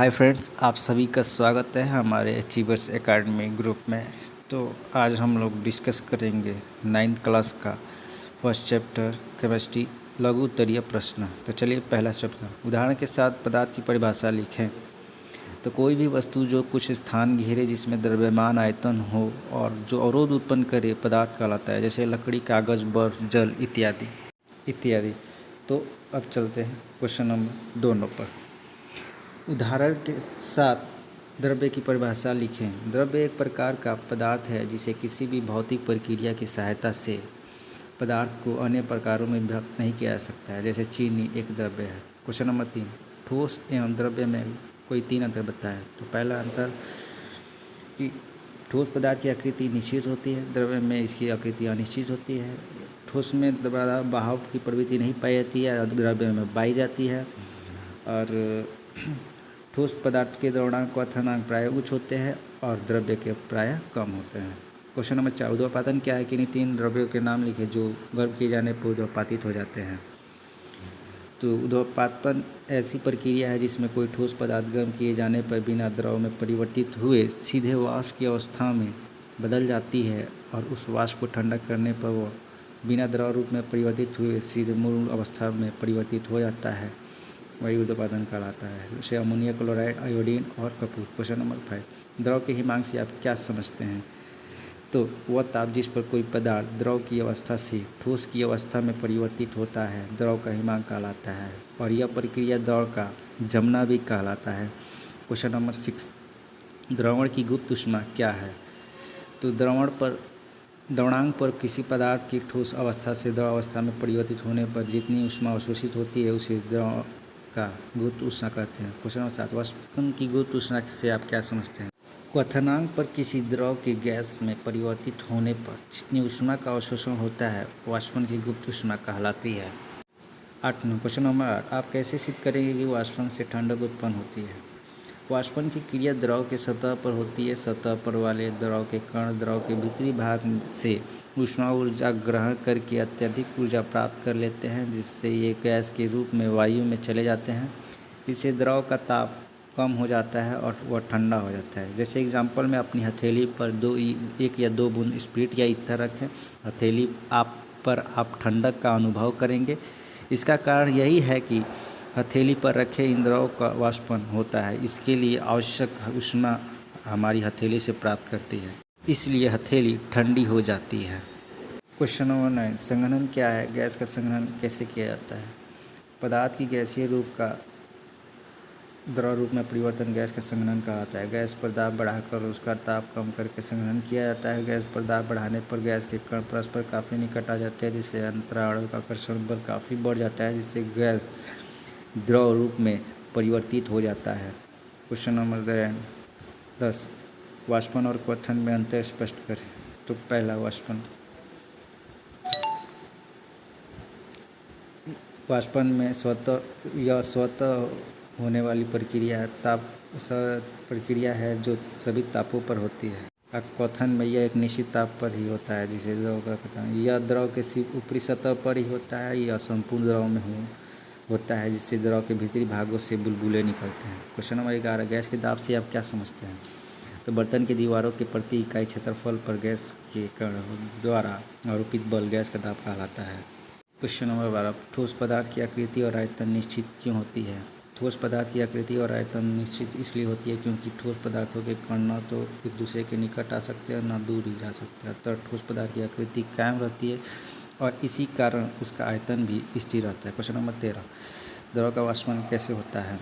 Hi friends, आप सभी का स्वागत है हमारे अचीवर्स एकेडमी ग्रुप में। तो आज हम लोग डिस्कस करेंगे 9th क्लास का फर्स्ट चैप्टर केमिस्ट्री लघु उत्तरीय प्रश्न। तो चलिए पहला चैप्टर उदाहरण के साथ पदार्थ की परिभाषा लिखें। तो कोई भी वस्तु जो कुछ स्थान घेरे जिसमें द्रव्यमान आयतन हो और जो अवरोध उत्पन्न करे पदार्थ कहलाता है, जैसे लकड़ी, कागज़, बर्फ, जल इत्यादि इत्यादि। तो अब चलते हैं क्वेश्चन नंबर 2 पर। उदाहरण के साथ द्रव्य की परिभाषा लिखें। द्रव्य एक प्रकार का पदार्थ है जिसे किसी भी भौतिक प्रक्रिया की सहायता से पदार्थ को अन्य प्रकारों में विभक्त नहीं किया जा सकता है, जैसे चीनी एक द्रव्य है। क्वेश्चन नंबर 3, ठोस एवं द्रव्य में कोई 3 अंतर बताएं। तो पहला अंतर कि ठोस पदार्थ की आकृति निश्चित होती है, द्रव्य में इसकी आकृति अनिश्चित होती है। ठोस में बहाव की प्रवृत्ति नहीं पाई जाती है, द्रव्य में पाई जाती है। और ठोस पदार्थ के द्रवणांक व क्वथनांक प्राय उच्च होते हैं और द्रव्य के प्राय कम होते हैं। क्वेश्चन नंबर 4, ऊर्ध्वपातन क्या है कि नहीं 3 द्रव्यों के नाम लिखे जो गर्म किए जाने पर ऊर्ध्वपातित हो जाते हैं। तो ऊर्ध्वपातन ऐसी प्रक्रिया है जिसमें कोई ठोस पदार्थ गर्म किए जाने पर बिना द्रव में परिवर्तित हुए सीधे वाष्प की अवस्था में बदल जाती है और उस वाष्प को ठंडा करने पर वह बिना द्रव रूप में परिवर्तित हुए सीधे मूल अवस्था में परिवर्तित हो जाता है, वही ऊर्ध्वपातन कहलाता है। जैसे अमोनिया क्लोराइड, आयोडीन और कपूर। क्वेश्चन नंबर 5, द्रव के हिमांक से आप क्या समझते हैं। तो वह ताप जिस पर कोई पदार्थ द्रव की अवस्था से ठोस की अवस्था में परिवर्तित होता है द्रव का हिमांक कहलाता है, और यह प्रक्रिया द्रव का जमना भी कहलाता है। क्वेश्चन नंबर 6, द्रवण की गुप्त ऊष्मा क्या है। तो द्रवणांक पर किसी पदार्थ की ठोस अवस्था से द्रव अवस्था में परिवर्तित होने पर जितनी ऊष्मा अवशोषित होती है उसे द्रव का गुप्त ऊष्मा कहते हैं। क्वेश्चन नंबर 7, वाष्पन की गुप्त ऊष्मा से आप क्या समझते हैं। क्वथनांक पर किसी द्रव के गैस में परिवर्तित होने पर जितनी ऊष्मा का अवशोषण होता है वाष्पन की गुप्त ऊष्मा कहलाती है। 8 क्वेश्चन नंबर 8, आप कैसे सिद्ध करेंगे कि वाष्पन से ठंडक उत्पन्न होती है। वाष्पन की क्रिया द्रव के सतह पर होती है। सतह पर वाले द्रव के कण द्रव के भीतरी भाग से ऊष्मा ऊर्जा ग्रहण करके अत्यधिक ऊर्जा प्राप्त कर लेते हैं, जिससे ये गैस के रूप में वायु में चले जाते हैं। इससे द्रव का ताप कम हो जाता है और वह ठंडा हो जाता है। जैसे एग्जांपल में अपनी हथेली पर 1 या 2 बूंद स्पिरिट या ईथर रखें, हथेली आप ठंडक का अनुभव करेंगे। इसका कारण यही है कि हथेली पर रखे इन द्रव का वाष्पन होता है, इसके लिए आवश्यक ऊष्मा हमारी हथेली से प्राप्त करती है, इसलिए हथेली ठंडी हो जाती है। क्वेश्चन नंबर 9, संघनन क्या है, गैस का संघनन कैसे किया जाता है। पदार्थ की गैसीय रूप का द्रव रूप में परिवर्तन गैस का संघनन कहलाता है। गैस पर दाब बढ़ाकर उसका ताप कम करके संघनन किया जाता है। गैस पर दाब बढ़ाने पर गैस के कण परस्पर काफ़ी निकट आ जाते हैं, जिससे अंतराणु का आकर्षण बल काफ़ी बढ़ जाता है, जिससे गैस द्रव रूप में परिवर्तित हो जाता है। क्वेश्चन नंबर 10, वाष्पन और क्वथन में अंतर स्पष्ट करें। तो पहला वाष्पन में स्वतः होने वाली प्रक्रिया है। प्रक्रिया है जो सभी तापों पर होती है। क्वथन में यह एक निश्चित ताप पर ही होता है, जिसे द्रव का क्वथन। यह द्रव के सिर्फ ऊपरी सतह पर ही होता है, यह संपूर्ण द्रव में होता है, जिससे द्रव के भीतरी भागों से बुलबुले निकलते हैं। क्वेश्चन नंबर 11, गैस के दाब से आप क्या समझते हैं। तो बर्तन की दीवारों के प्रति इकाई क्षेत्रफल पर गैस के कण द्वारा आरोपित बल गैस का दाब कहलाता है। क्वेश्चन नंबर 12, ठोस पदार्थ की आकृति और आयतन निश्चित क्यों होती है। ठोस पदार्थ की आकृति और आयतन निश्चित इसलिए होती है क्योंकि ठोस पदार्थों के कण न तो एक दूसरे के निकट आ सकते हैं न दूर ही जा सकते हैं, तो ठोस पदार्थ की आकृति कायम रहती है और इसी कारण उसका आयतन भी स्थिर रहता है। क्वेश्चन नंबर 13, द्रव का वाष्पन कैसे होता है।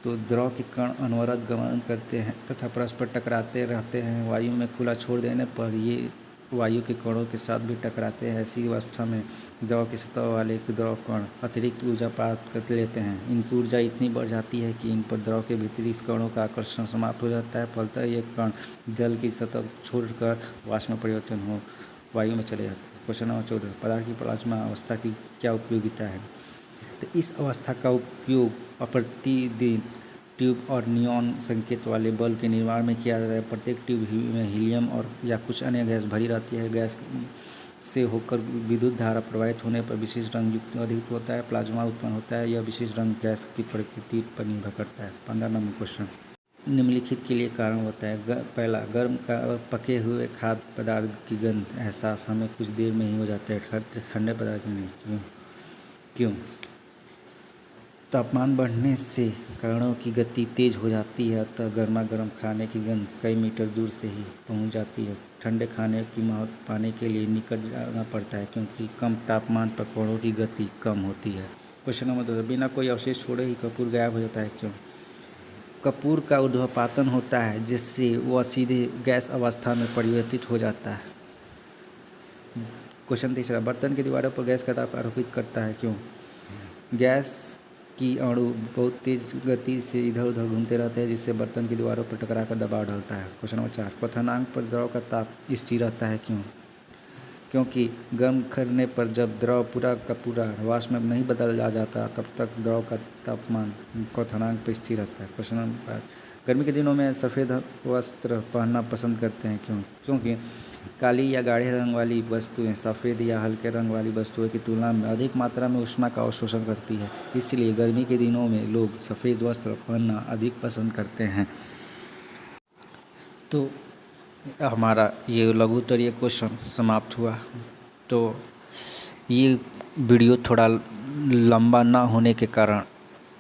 तो द्रव के कण अनवरत गमन करते हैं तथा परस्पर टकराते रहते हैं। वायु में खुला छोड़ देने पर ये वायु के कणों के साथ भी टकराते हैं। ऐसी अवस्था में द्रव की सतह वाले द्रव कण अतिरिक्त ऊर्जा प्राप्त कर लेते हैं। इनकी ऊर्जा इतनी बढ़ जाती है कि इन पर द्रव के भीतरी कणों का आकर्षण समाप्त हो जाता है। फलतः ये कण जल की सतह छोड़कर वाष्प में परिवर्तन हो वायु में चले जाते हैं। क्वेश्चन नंबर 14, पदार्थ की प्लाज्मा अवस्था की क्या उपयोगिता है। तो इस अवस्था का उपयोग प्रतिदिन ट्यूब और नियॉन संकेत वाले बल्ब के निर्माण में किया जाता है। प्रत्येक ट्यूब में हीलियम और या कुछ अन्य गैस भरी रहती है। गैस से होकर विद्युत धारा प्रवाहित होने पर विशिष्ट रंग युक्त अधिक होता है, प्लाज्मा उत्पन्न होता है। यह विशिष्ट रंग गैस की प्रकृति पर निर्भर करता है। 15 नंबर क्वेश्चन, निम्नलिखित के लिए कारण होता है। पहला, गर्म पके हुए खाद्य पदार्थ की गंध एहसास हमें कुछ देर में ही हो जाता है, ठंडे पदार्थ में नहीं। क्यों? तापमान बढ़ने से कणों की गति तेज हो जाती है, अतः गर्मा गर्म खाने की गंध कई मीटर दूर से ही पहुंच जाती है। ठंडे खाने की महत्व पाने के लिए निकट जाना पड़ता है, क्योंकि कम तापमान पर कणों की गति कम होती है। क्वेश्चन नंबर 2, बिना कोई अवशेष छोड़े ही कपूर गायब हो जाता है, क्यों? कपूर का ऊर्ध्वपातन होता है, जिससे वह सीधे गैस अवस्था में परिवर्तित हो जाता है। क्वेश्चन तीसरा, बर्तन की दीवारों पर गैस का ताप आरोपित करता है, क्यों? गैस की अणु बहुत तेज गति से इधर उधर घूमते रहते हैं, जिससे बर्तन की दीवारों पर टकराकर दबाव डालता है। क्वेश्चन नंबर 4, क्वथनांक पर द्रव का ताप स्थिर रहता है, क्यों? क्योंकि गर्म करने पर जब द्रव पूरा का पूरा वाष्प में नहीं बदल जाता, तब तक द्रव का तापमान क्वथनांक पर स्थिर रहता है। क्वेश्चन नंबर 5, गर्मी के दिनों में सफ़ेद वस्त्र पहनना पसंद करते हैं, क्यों? क्योंकि काली या गाढ़े रंग वाली वस्तुएं सफ़ेद या हल्के रंग वाली वस्तुओं की तुलना में अधिक मात्रा में ऊष्मा का अवशोषण करती है, इसलिए गर्मी के दिनों में लोग सफ़ेद वस्त्र पहनना अधिक पसंद करते हैं। तो हमारा ये लघु उत्तरीय क्वेश्चन समाप्त हुआ। तो ये वीडियो थोड़ा लंबा ना होने के कारण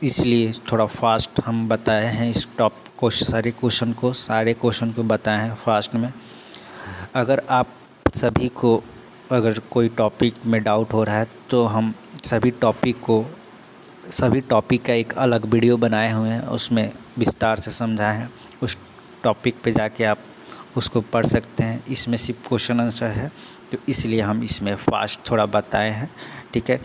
इसलिए थोड़ा फास्ट हम बताए हैं। इस टॉपिक को सारे क्वेश्चन को बताए हैं फास्ट में। अगर आप सभी को अगर कोई टॉपिक में डाउट हो रहा है तो हम सभी टॉपिक का एक अलग वीडियो बनाए हुए हैं, उसमें विस्तार से समझाए हैं। उस टॉपिक पे जाके आप उसको पढ़ सकते हैं। इसमें सिर्फ क्वेश्चन आंसर है, तो इसलिए हम इसमें फास्ट थोड़ा बताए हैं, ठीक है।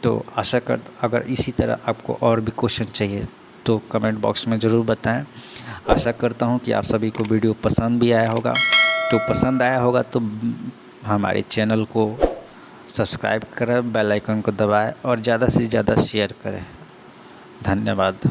तो आशा कर अगर इसी तरह आपको और भी क्वेश्चन चाहिए तो कमेंट बॉक्स में ज़रूर बताएं। आशा करता हूं कि आप सभी को वीडियो पसंद भी आया होगा। तो पसंद आया होगा तो हमारे चैनल को सब्सक्राइब करें, बेल आइकन को दबाएं और ज़्यादा से ज़्यादा शेयर करें। धन्यवाद।